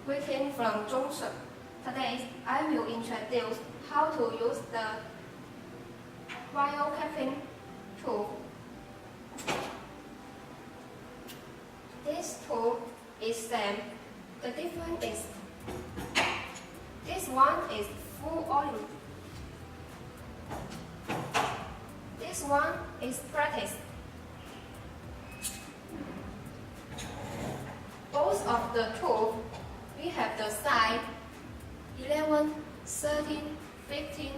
Greeting from Johnson. Today I will introduce how to use the wire capping tool. This tool is same. The difference is this one is full oil. This one is practice. Both of the tools, we have the size 11, 13, 15,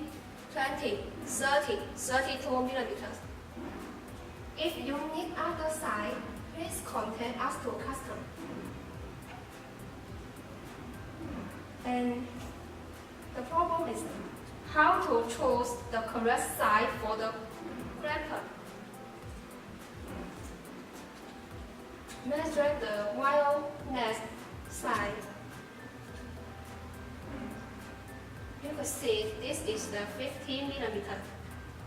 20, 30, 32 millimeters. If you need other size, please contact us to custom. And the problem is how to choose the correct size for the Crimper. Measure the wire nest size. You can see this is the 15 millimeters.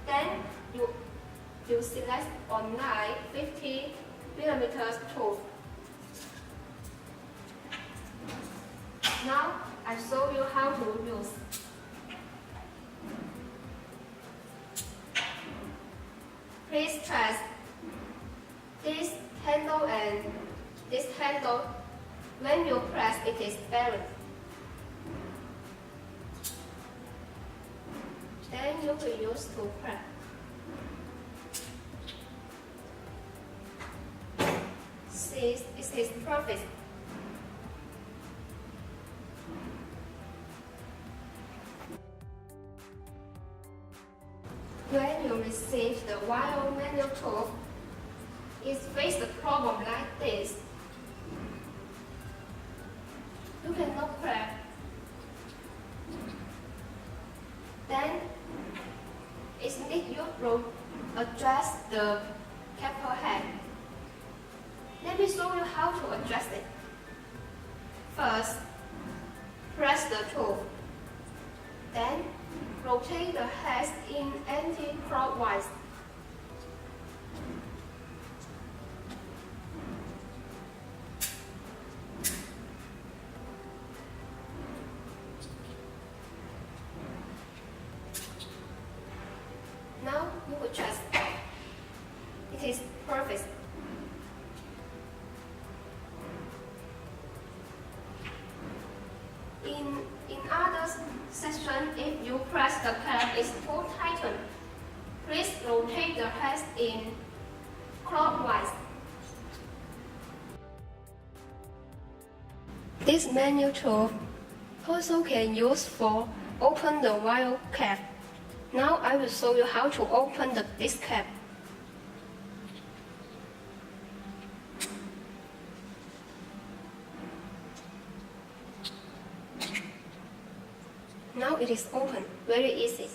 Then you select online 50 millimeters tool. Now I show you how to use. Please trust this handle and this handle. When you press, it is balanced. Then you will use to press. See, it is perfect. When you receive the wire manual tool, it faces a problem like this. You cannot press. Then it needs you to adjust the capper head. Let me show you how to adjust it. First, press the tool. Then rotate the head in anti-clockwise. Now you adjust. It is perfect. In other section, if you press the cap is too tightened, please rotate the head in clockwise. This manual tool also can use for open the wire cap. Now I will show you how to open this cap. Now it is open, very easy.